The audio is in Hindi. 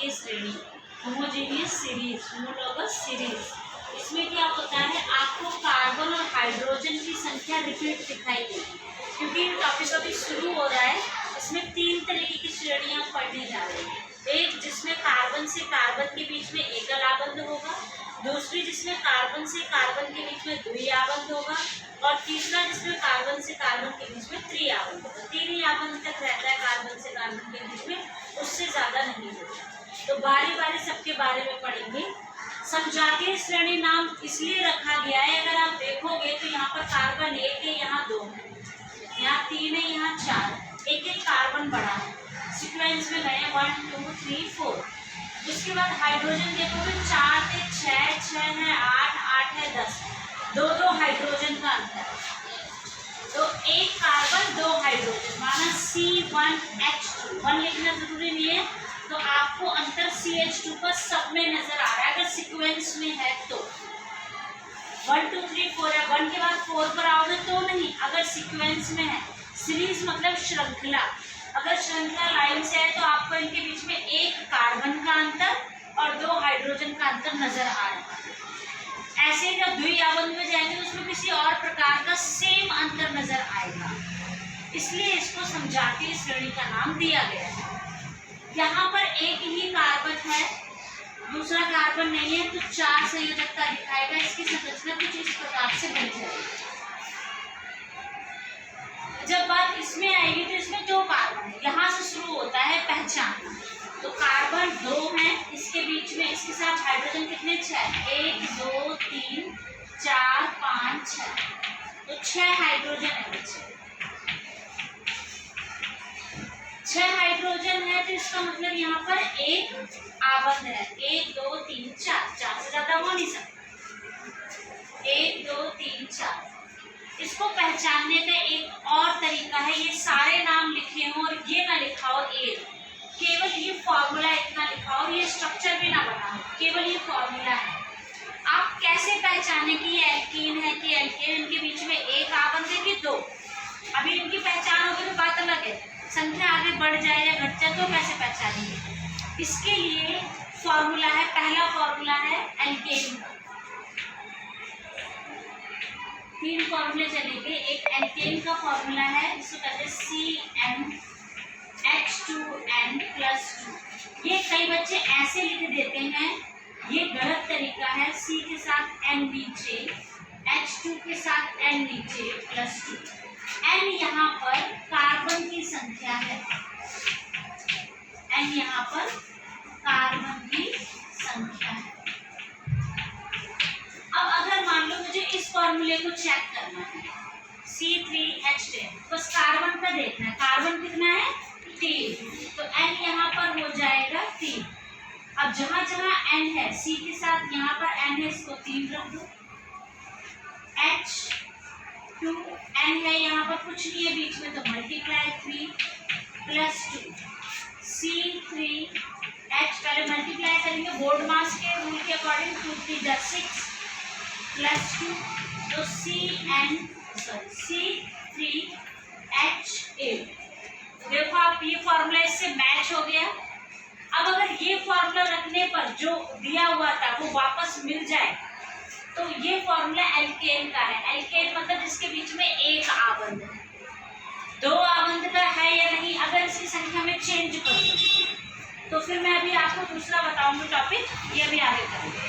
समजातीय श्रेणी, होमोजेनियस सीरीज, होमोलॉगस सीरीज। इसमें क्या होता है, आपको कार्बन और हाइड्रोजन की संख्या रिपीट दिखाई देगी, क्योंकि ये टॉपिक अभी शुरू हो रहा है। इसमें 3 तरीके की श्रेणियां पढ़ने जा रही हैं। एक जिसमें कार्बन से कार्बन के बीच में एकल आबंध होगा, दूसरी जिसमें कार्बन से कार्बन के बीच में द्वि आबंध होगा, और तीसरा जिसमें कार्बन से कार्बन के बीच में त्रि आबंध होगा। 3 ही आबंध तक रहता है कार्बन से कार्बन के बीच में, उससे ज्यादा नहीं होता। तो बारी बारी सबके बारे में पढ़ेंगे। समजातीय श्रेणी नाम इसलिए रखा गया है, अगर आप देखोगे तो यहाँ पर कार्बन 1 है, यहाँ 2 है, यहाँ 3 है, यहाँ 4, एक एक कार्बन बड़ा है, सीक्वेंस में गए 1 2 3 4। उसके बाद हाइड्रोजन देखोगे 4 से 6 6 है, 8 8 है, 10, 2 हाइड्रोजन का अंतर। तो एक कार्बन 2 हाइड्रोजन, माना C1H2, 1 लिखना जरूरी नहीं है। तो आपको अंतर CH2 का सब में नजर आ रहा है, अगर सीक्वेंस में है तो 1 2 3 4 है, 1 के बाद 4 पर आओगे तो नहीं, अगर सीक्वेंस में है। सीरीज मतलब श्रृंखला, अगर श्रृंखला लाइन से है तो आपको इनके बीच में एक कार्बन का अंतर और 2 हाइड्रोजन का अंतर नजर आ रहा है। ऐसे जब द्वि आबंध में जाएंगे तो उसमें किसी और प्रकार का सेम अंतर नजर आएगा, इसलिए इसको समजातीय श्रेणी का नाम दिया गया है। यहाँ पर एक ही कार्बन है, दूसरा कार्बन नहीं है, तो 4 संयोजकता दिखाएगा। इसकी संरचना कुछ इस प्रकार से बन जाएगी। जब बात इसमें आएगी तो इसमें 2 कार्बन है, यहाँ से शुरू होता है पहचानना। तो कार्बन 2 है, इसके बीच में इसके साथ हाइड्रोजन कितने 6, 1 2 3 4 5 6, तो 6 हाइड्रोजन है। 6 हाइड्रोजन है, तो इसका मतलब यहाँ पर एक आबंध है, 1 2 3 4, 4 से ज्यादा हो नहीं सकता, 1 2 3 4। इसको पहचानने का एक और तरीका है, ये सारे नाम लिखे हों और ये ना लिखा हो एक, केवल ये फॉर्मूला इतना लिखा हो और ये स्ट्रक्चर भी ना बना हो, केवल ये फॉर्मूला है। आप कैसे पहचाने कि ये एल्कीन है कि एल्केन, इनके बीच में एक आबंध है कि 2? अभी इनकी पहचान होगी तो बात अलग है, संख्या आगे बढ़ जाए या घट जाए तो कैसे पहचानेंगे? इसके लिए फॉर्मूला है, पहला फॉर्मूला है एल्केन का। 3 फॉर्मूले चलेंगे। एक एल्केन का फॉर्मूला है, जिसको कहते हैं CnH2n+2। ये कई बच्चे ऐसे लिख देते हैं, ये गलत तरीका है। C के साथ N नीचे, H2 के साथ N नीचे +2। N यहाँ पर कार्बन की संख्या है, N यहाँ पर कार्बन की संख्या है। अब अगर मान लो मुझे इस फॉर्मूले को चेक करना है, C3H10, बस कार्बन का देखना है, कार्बन कितना है 3, तो N यहाँ पर हो जाएगा 3। अब जहां जहां N है, C के साथ यहाँ पर N है, इसको 3 रख दो। H2N है, यहाँ पर कुछ नहीं है बीच में, तो मल्टीप्लाई 3 +2। C3H पहले मल्टीप्लाई करेंगे बोर्ड मास के रूल के अकॉर्डिंग, 2 3 6 +2, तो C3H8। देखो आप, ये फॉर्मूला इससे मैच हो गया। अब अगर ये फॉर्मूला रखने पर जो दिया हुआ था वो वापस मिल जाए, तो ये फॉर्मूला एल्केन का है। एल्केन मतलब इसके बीच में एक आबंध है, 2 आबंध का है या नहीं, अगर इसकी संख्या में चेंज करो तो फिर मैं अभी आपको दूसरा बताऊंगी टॉपिक, ये भी आगे करेंगे।